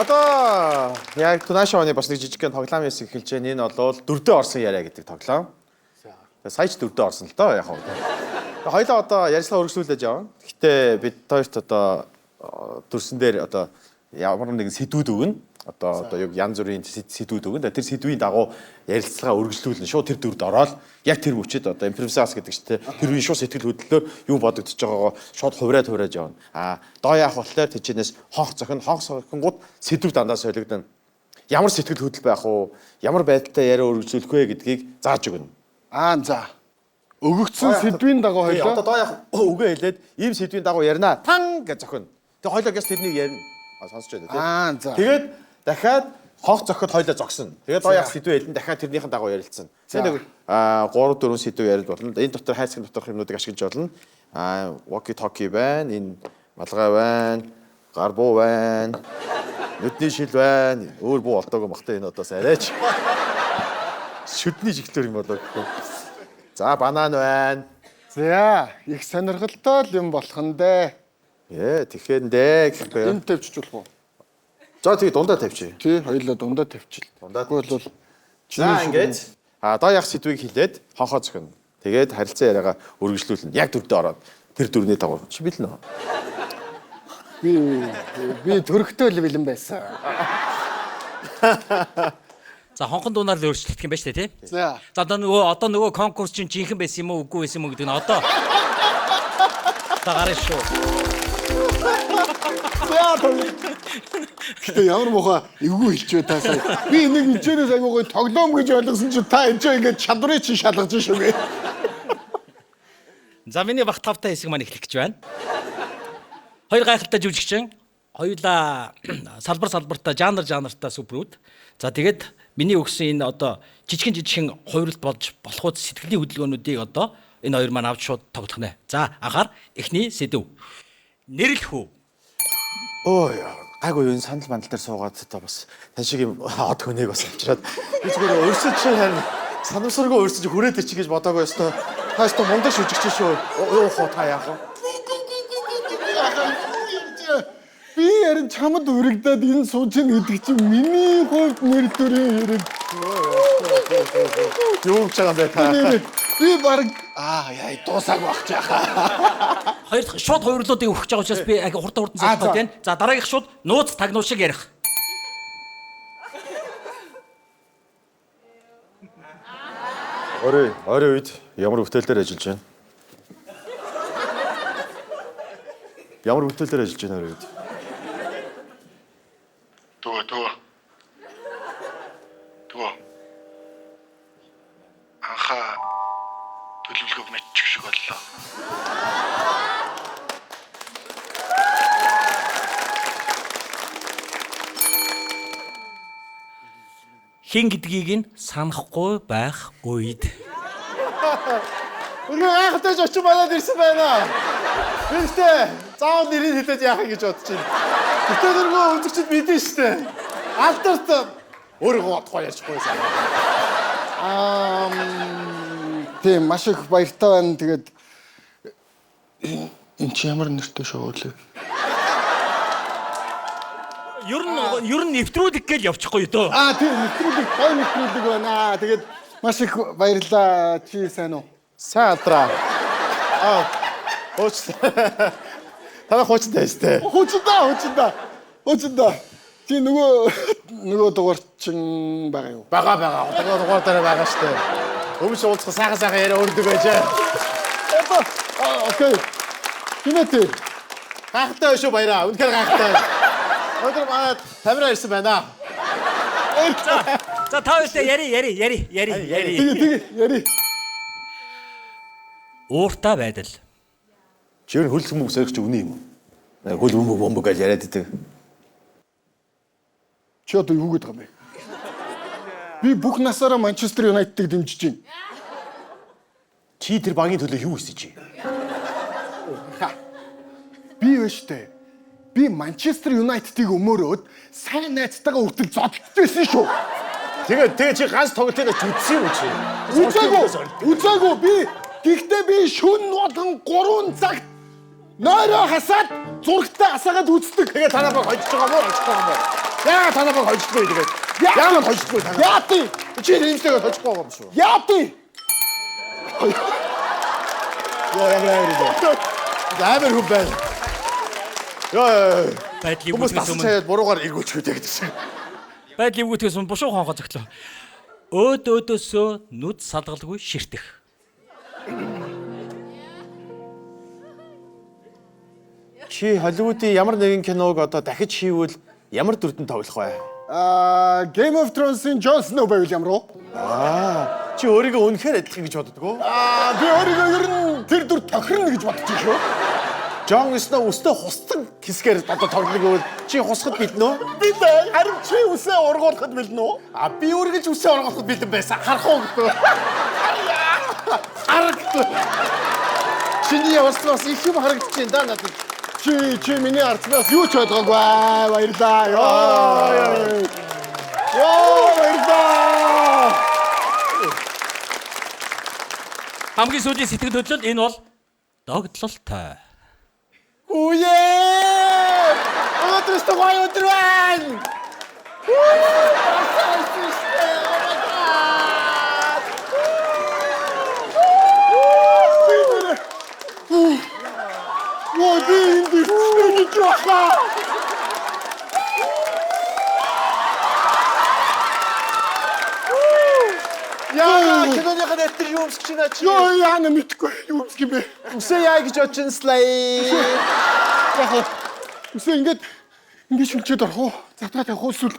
Одоо яг Тунааши оны бас нэг жижигхэн тоглоом яс эхэлж байна. Энэ бол дөрөвдөө орсон яриа гэдэг тоглоом. Сая ч дөрөвдөө орсон л доо яг хөө. Хоёлаа одоо ярьслаа өргөжлүүлж явна. Гэхдээ бид хоёрт одоо дүрсэн дээр одоо ямар нэгэн сэдвүүд өгнө. Одоо яг янз бүрийн сэдвүүд өгнө. Тэр сэдвийн дагуу ярилцлага өргөжлүүлнэ. Шууд тэр дөрөвд ороод яг тэр мөчөд одоо импровизац гэдэг чинь тэр үеийн шууд сэтгэл хөдлөлөөр юу бодогдож байгаагаа шууд хувраад явна. Доо яах болохоор тийчнээс хонх цохингууд сэдв дандаа солигдно. Ямар сэтгэл хөдлөл байх уу? Ямар байдалтай яриа өргөжлүүлэх вэ гэдгийг зааж өгнө. За. Өгөгдсөн сэдвийн дагуу хоёлоо. Одоо доо яах үгээ хэлээд ийм сэдвийн дагуу ярина. Тан гэж зохино. Тэгээ хоёлоо гэс тэрнийг ярина. Сонсож байна тийм. За. Тэгээд дахиад хонх зохиод хоёлоо зогсно. Тэгээд доо яах сэдвээ хэлэн дахиад тэрнийхэн дагуу ярилцсан. Тэгээд 3-4 сэдв яриад болно. Энэ дотор хайцгийн доторх юмнуудыг ашиглаж болно. Walkie talkie байна. Энэ малгай байна. Гарбуу байна. Нүдний шил байна. Өөр буу олдоогүй махтай энэ одоос арайч. Шүдний жиглэр юм болоо гэхгүй. За банан байна. За, их сонирхолтой юм болох нь дээ. Тэгэхээр дээ гэхгүй. Энд тавьчих болох уу? За тэгээ дундаа тавьчих. Тий, хоёлоо дундаа тавьчих. Дундаа бол за ингээд доо яах сэдвийг хэлээд хонхоо зөхнө. Тэгээд харилцан яриагаа өргөжлүүлнэ. Яг дөрөвдөө ороод тэр дөрөвний дагуу чи билнэ. Би төрхтэй л бэлэн байсан. За хонхон дуунаар л өөрчлөлт юм байна шүү дээ, тий? За. За одоо нөгөө конкурс чинь жинхэнэ байсан юм уу, үгүй байсан юм уу гэдэг нь одоо. За гараа шүү. Гэтэ ямар муухай эвгүй хэлчихвэ та сая. Би нэг хэмжээрээс айгуугой тоглоом гэж ойлгосон чи та энэ ч ингээд чадварыг чи шалгаж шүү гээ. За миний бах тавтай хэсэг маань эхлэх гэж байна. Хоёр гайхалтай жүжигчин, хоёулаа салбартаа жанртаа сүпрүүд. За тэгээд миний өгсөн энэ одоо жижигхэн хувиралт болж болохуд сэтгэлийн хөдөлгөөнүүдийг одоо энэ хоёр маань авч шууд тоглох нэ. За анхаар эхний сэдв. Нэрлэх үү? Ой, гайгүй юу сандал мандал дээр суугаад одоо бас тань шиг юм од хүнийг бас авчираад би зүгээр өрсөж чи харин санамсаргүй өрсөж хүрээд ич гэж бодоагүй ёстой. Та ёстой мундаг шүжигч шүү. Юу хоо та яах вэ? Би ярин чамд үрэгдээд энэ суучин гэдэг чинь миний хувьд нэр төрийн хэрэг. Юу гэж байгаа бэ та? Би баг яа дуусааг багч яхаа. Хоёр дахь шууд хувирлуудыг өгч байгаа учраас би хурдан залхаад байна. За дараагийнх шууд нууц тагнуул шиг ярих. Орой үед ямар бүтээл дээр ажиллаж байна? Ямар бүтээл дээр ажиллаж байна орой үед? Төө. Анха төлөвлөгөөг мэдчих шиг боллоо. Хин гэдгийг нь санахгүй байх үед. Үнэн айхтайж очиж манад ирсэн байна. Гэхдээ заавал нэрийг хэлээд яах гэж бодож байна. Гэтэ дөрвөө үзэгчд мэдэн штэ. Алдарт өөрөө бодохгүй ярьчихгүй сайн. Тийм маш их баяртай байна. Тэгээд энэ чи ямар нэртэй шоу лээ? Ер нь нэвтрүүлэг гэж явчихгүй дөө. Тийм нэвтрүүлэг байна. Тэгээд маш их баярлаа. Чи сайн уу? Сайн алдраа. Хууч. Танаа хуучтай штэ. Хуучдаа. Чи нөгөө дугаарчин байгаа юу? Бага. Одоо дугаар дээр байгаа штэ. Өмнө уулзах сайхан яриа өрдөг байж. Окей. Хинэтэ. Гайхалтай шүү баяраа. Үнэхээр гайхалтай. Өдөр манай камера ирсэн байна. За та хоёртай яри. Яри. Ууртай байдал. Чи юу хөлс мөг сэрч үнэ юм уу? Хөл бөмбөг гэж яриад идэг. Чи одоо юу гэдэг юм бэ? Би бүх насаараа Манчестер Юнайтедыг дэмжиж байна. Чи тэр багийн төлөө юу хийж чи? Би өштэй. Би Манчестер Юнайтедыг өмөрөөд сайн найзтайгаа үртэл зодтолжсэн шүү. Тэгээ чи ганц тоглолтыг үзсэн юм чи? Үзээгүй би. Гэхдээ би шүн болгон 3 цагт нойроо хасаад зургтаа асаагаад үздэг. Тэгээ танаа баг хожиж байгаа мó? Яа танаа баг хождгүй тэгээд. Яагаад хождгүй танаа? Яа тий. Чи нэмтэйгээ хожихгүй байгаа юм шүү. Яа тий. Яа ямар амар хүн байна. Яа. Байдлын Хүмүүс өвгөтгөөс тасч өмнө хаяад буруугаар эргүүлчихвэ гэдэг чинь. байдлын өвгөтгөөс өмнө бушуу хонгоо зөглөө. Өөдөөсөө нүд салгалгүй ширтэх. Чи Холливуудын ямар нэгэн киног одоо дахиж хийвэл ямар дүрдэн тоглох вэ? Game of Thrones-ын Jon Snow байвал ямар уу? Чи өөрийгөө үнэхээр адилхан гэж боддог уу? Би өөрийгөө ер нь тэр дүр тохирно гэж бодож байна шүү. Жон Сноу өстө хусдаг хэсгээр одоо тоглох гэвэл чи хусахад биднэ үү? Би дээ харин чи үсээ ургуулахад билнэ үү? Би үргэлж үсээ оргоход бэлэн байсан. Харах уу гэдэг. Харагдав. Чиний яваснаас их юм харагдаж байна да надад. Чи миний арцнаас юу ч ойлгоогүй баярлаа. Йоо баярлаа. Хамгийн сүүлийн сэтгэл хөдлөл энэ бол догтлолтой. Үе! Өнөөдрөөс гоё өдөр байна. What in the fuck? Яа, киноныхаа нэтэр юу өмсөж байна чи? Йоо яана мэдгүй юу юм бэ? Үсээ яа гэж очинслаа. Яг үсээ ингэж шүлчээд орох уу? Завтаа явах уу? Эсвэл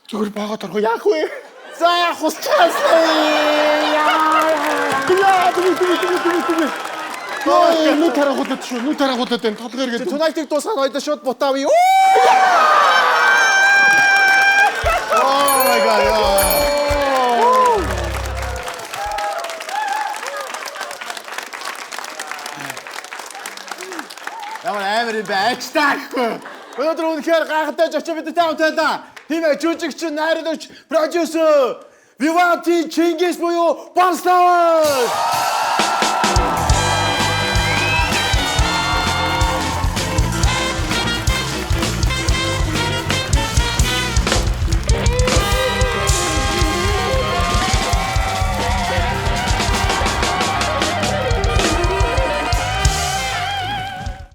зүгээр баагаад орох уу? Яах вэ? За яах усчааслаа. Яа, түг. Йоо, нүд тарахуулаад шүү. Нүд тарахуулаад энэ толгойр гэдэг. Тунайтыг дуусгаад ойдоо шууд бутаав юу? Oh my god. Ямар амар юм байж таахгүй. Өнөөдөр үнэхээр гайхалтай очоо бид таавтайла. Тийм ээ, жүжигч, найруулагч, продюсер Виванти Чингис буюу Барслав.